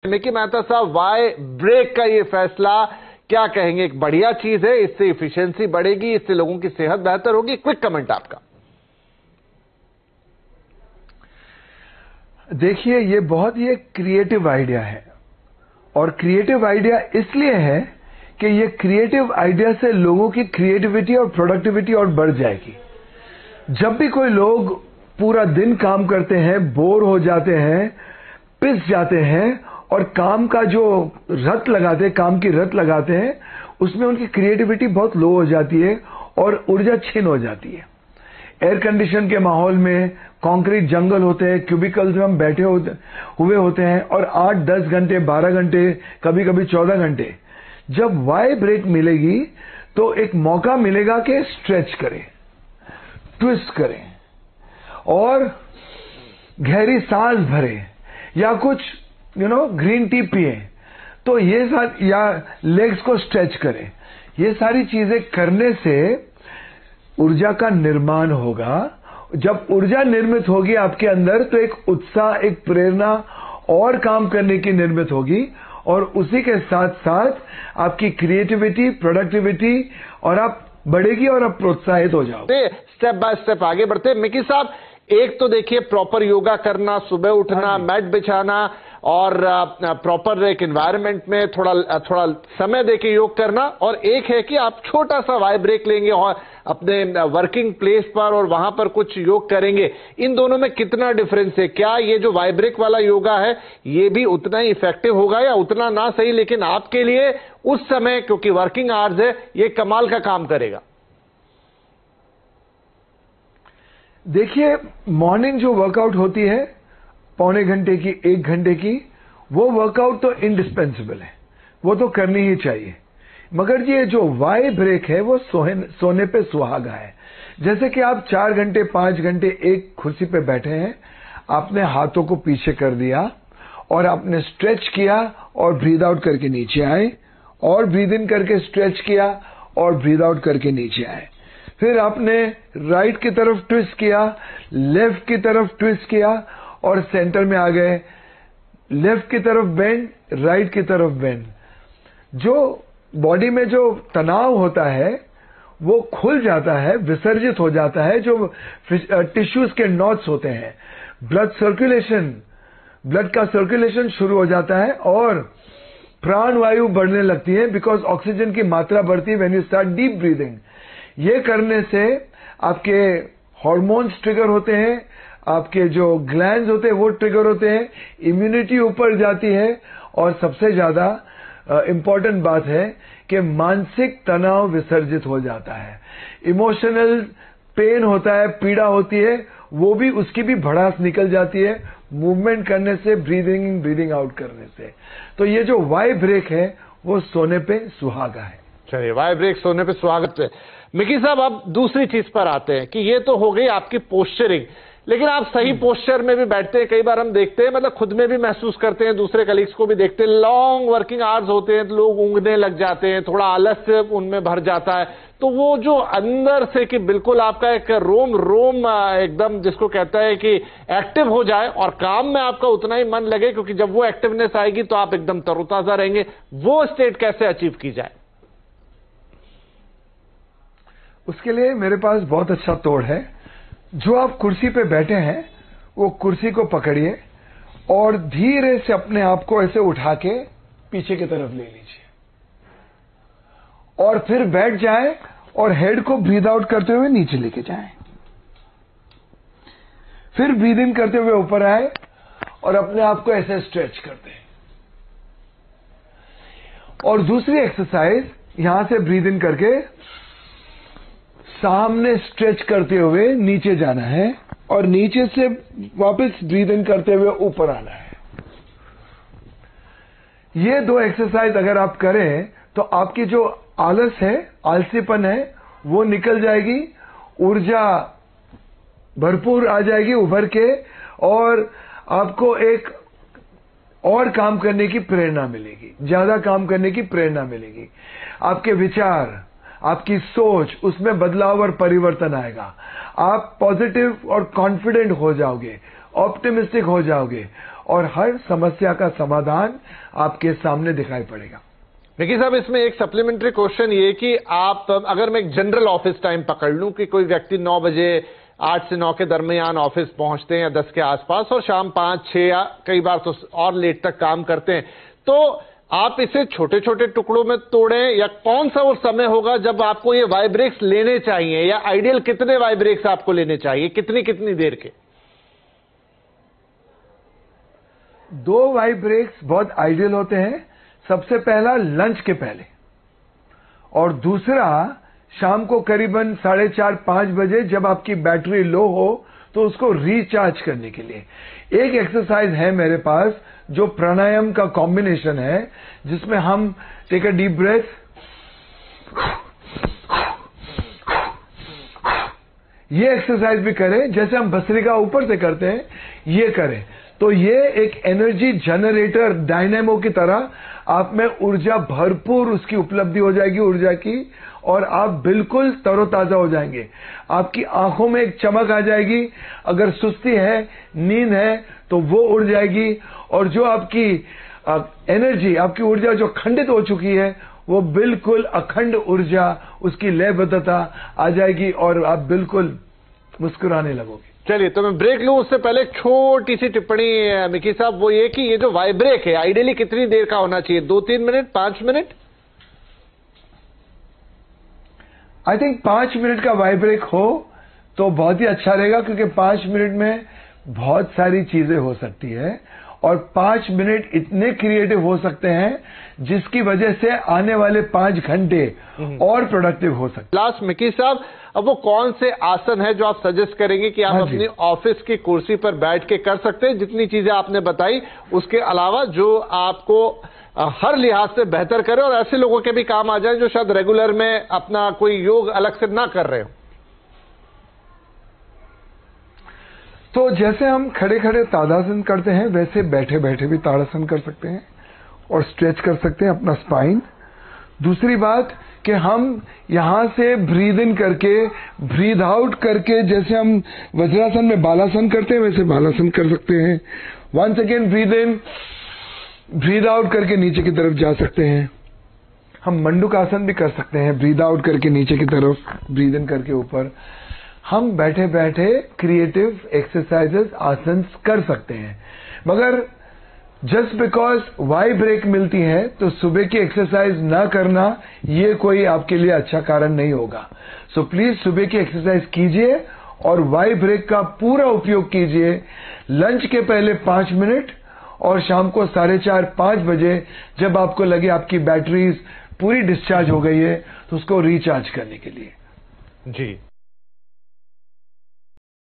Mickey Mehta साहब, Y break का ये फैसला क्या कहेंगे? एक बढ़िया चीज है, इससे इफिशिएंसी बढ़ेगी, इससे लोगों की सेहत बेहतर होगी। क्विक कमेंट आपका। देखिए, ये बहुत ही एक क्रिएटिव आइडिया है और क्रिएटिव आइडिया इसलिए है कि ये क्रिएटिव आइडिया से लोगों की क्रिएटिविटी और प्रोडक्टिविटी और बढ़ जाएगी। जब भी कोई लोग पूरा दिन काम करते हैं, बोर हो जाते हैं, पिस जाते हैं और काम का जो रत लगाते हैं, काम की रत लगाते हैं, उसमें उनकी क्रिएटिविटी बहुत लो हो जाती है और ऊर्जा छीन हो जाती है। एयर कंडीशन के माहौल में कंक्रीट जंगल होते हैं, क्यूबिकल्स में हम बैठे हुए होते हैं और 8-10 घंटे, 12 घंटे, कभी कभी 14 घंटे। जब वाई ब्रेक मिलेगी तो एक मौका मिलेगा कि स्ट्रेच करें, ट्विस्ट करें और गहरी सांस भरें या कुछ ग्रीन टी पिए, तो ये या लेग्स को स्ट्रेच करें। ये सारी चीजें करने से ऊर्जा का निर्माण होगा। जब ऊर्जा निर्मित होगी आपके अंदर तो एक उत्साह, एक प्रेरणा और काम करने की निर्मित होगी और उसी के साथ साथ आपकी क्रिएटिविटी, प्रोडक्टिविटी और आप बढ़ेगी और आप प्रोत्साहित हो जाओगे। स्टेप बाय स्टेप आगे बढ़ते। मिकी साहब, एक तो देखिए प्रॉपर योगा करना, सुबह उठना, मैट बिछाना और प्रॉपर एक एनवायरनमेंट में थोड़ा समय देके योग करना, और एक है कि आप छोटा सा वाई ब्रेक लेंगे और अपने वर्किंग प्लेस पर और वहां पर कुछ योग करेंगे। इन दोनों में कितना डिफरेंस है? क्या ये जो वाई ब्रेक वाला योगा है ये भी उतना ही इफेक्टिव होगा या उतना ना सही, लेकिन आपके लिए उस समय, क्योंकि वर्किंग आवर्स है, ये कमाल का काम करेगा? देखिए, मॉर्निंग जो वर्कआउट होती है पौने घंटे की, 1 घंटे की, वो वर्कआउट तो इंडिस्पेंसिबल है, वो तो करनी ही चाहिए। मगर ये जो वाई ब्रेक है वो सोने पे सुहागा है। जैसे कि आप 4 घंटे, 5 घंटे एक कुर्सी पे बैठे हैं, आपने हाथों को पीछे कर दिया और आपने स्ट्रेच किया और ब्रीद आउट करके नीचे आए और ब्रीद इन करके स्ट्रेच किया और ब्रीद आउट करके नीचे आए। फिर आपने राइट की तरफ ट्विस्ट किया, लेफ्ट की तरफ ट्विस्ट किया और सेंटर में आ गए। लेफ्ट की तरफ बेंड, राइट की तरफ बेंड। जो बॉडी में जो तनाव होता है वो खुल जाता है, विसर्जित हो जाता है। जो टिश्यूज के नॉट्स होते हैं, ब्लड का सर्कुलेशन शुरू हो जाता है और प्राण वायु बढ़ने लगती है, बिकॉज ऑक्सीजन की मात्रा बढ़ती है when you start deep breathing. ये करने से आपके हार्मोन्स ट्रिगर होते हैं, आपके जो ग्लैंड्स होते हैं वो ट्रिगर होते हैं, इम्यूनिटी ऊपर जाती है और सबसे ज्यादा इंपॉर्टेंट बात है कि मानसिक तनाव विसर्जित हो जाता है। इमोशनल पेन होता है, पीड़ा होती है, वो भी, उसकी भी भड़ास निकल जाती है मूवमेंट करने से, ब्रीदिंग इन ब्रीदिंग आउट करने से। तो ये जो वाई ब्रेक है वो सोने पे सुहागा है। चलिए, वाई ब्रेक सोने पे सुहागा पे। मिकी साहब, अब दूसरी चीज पर आते हैं कि ये तो हो गई आपकी पोस्चरिंग, लेकिन आप सही पोस्चर में भी बैठते हैं। कई बार हम देखते हैं, मतलब खुद में भी महसूस करते हैं, दूसरे कलीग्स को भी देखते हैं, लॉन्ग वर्किंग आवर्स होते हैं तो लोग ऊँघने लग जाते हैं, थोड़ा आलस्य उनमें भर जाता है। तो वो जो अंदर से कि बिल्कुल आपका एक रोम एकदम जिसको कहता है कि एक्टिव हो जाए और काम में आपका उतना ही मन लगे, क्योंकि जब वो एक्टिवनेस आएगी तो आप एकदम तरोताजा रहेंगे, वो स्टेट कैसे अचीव की जाए? उसके लिए मेरे पास बहुत अच्छा तोड़ है। जो आप कुर्सी पे बैठे हैं वो कुर्सी को पकड़िए और धीरे से अपने आप को ऐसे उठा के पीछे की तरफ ले लीजिए और फिर बैठ जाए और हेड को ब्रीद आउट करते हुए नीचे लेके जाएं। फिर ब्रीद इन करते हुए ऊपर आए और अपने आप को ऐसे स्ट्रेच करते हैं। और दूसरी एक्सरसाइज, यहां से ब्रीद इन करके सामने स्ट्रेच करते हुए नीचे जाना है और नीचे से वापस ब्रीद इन करते हुए ऊपर आना है। ये 2 एक्सरसाइज अगर आप करें तो आपकी जो आलस है, आलसीपन है, वो निकल जाएगी, ऊर्जा भरपूर आ जाएगी उभर के, और आपको एक और काम करने की प्रेरणा मिलेगी, ज्यादा काम करने की प्रेरणा मिलेगी। आपके विचार, आपकी सोच, उसमें बदलाव और परिवर्तन आएगा। आप पॉजिटिव और कॉन्फिडेंट हो जाओगे, ऑप्टिमिस्टिक हो जाओगे और हर समस्या का समाधान आपके सामने दिखाई पड़ेगा। देखिए साहब, इसमें एक सप्लीमेंट्री क्वेश्चन ये कि आप अगर मैं एक जनरल ऑफिस टाइम पकड़ लूं कि कोई व्यक्ति 9 बजे 8 से 9 के दरमियान ऑफिस पहुंचते हैं या 10 के आसपास और शाम 5, 6 या कई बार तो और लेट तक काम करते हैं, तो आप इसे छोटे छोटे टुकड़ों में तोड़ें या कौन सा वो समय होगा जब आपको ये वाइब्रेक्स लेने चाहिए, या आइडियल कितने वाइब्रेक्स आपको लेने चाहिए, कितनी कितनी देर के? 2 वाइब्रेक्स बहुत आइडियल होते हैं। सबसे पहला लंच के पहले, और दूसरा शाम को करीबन 4:30-5 बजे जब आपकी बैटरी लो हो तो उसको रिचार्ज करने के लिए। एक एक्सरसाइज है मेरे पास जो प्राणायाम का कॉम्बिनेशन है, जिसमें हम टेक अ डीप ब्रेथ, ये एक्सरसाइज भी करें जैसे हम भस्त्रिका ऊपर से करते हैं, ये करें तो ये एक एनर्जी जनरेटर डायनेमो की तरह आप में ऊर्जा भरपूर उसकी उपलब्धि हो जाएगी ऊर्जा की, और आप बिल्कुल तरोताजा हो जाएंगे। आपकी आंखों में एक चमक आ जाएगी, अगर सुस्ती है, नींद है तो वो उड़ जाएगी, और जो आपकी एनर्जी, आपकी ऊर्जा जो खंडित हो चुकी है वो बिल्कुल अखंड ऊर्जा, उसकी लयबद्धता आ जाएगी और आप बिल्कुल मुस्कुराने लगोगे। चलिए, तो मैं ब्रेक लूं उससे पहले एक छोटी सी टिप्पणी मिकी साहब, वो ये कि ये जो वाइब्रेक है आइडियली कितनी देर का होना चाहिए? 2-3 minute, 5 minute? I think 5 minute का वाइब्रेक हो तो बहुत ही अच्छा रहेगा, क्योंकि 5 मिनट में बहुत सारी चीजें हो सकती है और 5 मिनट इतने क्रिएटिव हो सकते हैं जिसकी वजह से आने वाले 5 घंटे और प्रोडक्टिव हो सकते हैं। लास्ट मिकी साहब, अब वो कौन से आसन है जो आप सजेस्ट करेंगे कि आप अपनी ऑफिस की कुर्सी पर बैठ के कर सकते हैं? जितनी चीजें आपने बताई उसके अलावा जो आपको हर लिहाज से बेहतर करे और ऐसे लोगों के भी काम आ जाए जो शायद रेगुलर में अपना कोई योग अलग से ना कर रहे हो। तो जैसे हम खड़े खड़े ताड़ासन करते हैं, वैसे बैठे बैठे भी ताड़ासन कर सकते हैं और स्ट्रेच कर सकते हैं अपना स्पाइन। दूसरी बात कि हम यहां से ब्रीद इन करके ब्रीद आउट करके, जैसे हम वज्रासन में बालासन करते हैं वैसे बालासन कर सकते हैं। Once again breathe in, breathe out करके नीचे की तरफ जा सकते हैं। हम मंडूकासन भी कर सकते हैं, ब्रीद आउट करके नीचे की तरफ, ब्रीद इन करके ऊपर। हम बैठे बैठे क्रिएटिव एक्सरसाइजेस, आसन कर सकते हैं, मगर जस्ट बिकॉज वाई ब्रेक मिलती है तो सुबह की एक्सरसाइज ना करना ये कोई आपके लिए अच्छा कारण नहीं होगा। सो प्लीज सुबह की एक्सरसाइज कीजिए और वाई ब्रेक का पूरा उपयोग कीजिए। लंच के पहले 5 मिनट और शाम को 4:30-5 बजे जब आपको लगे आपकी बैटरीज पूरी डिस्चार्ज हो गई है तो उसको रिचार्ज करने के लिए। जी।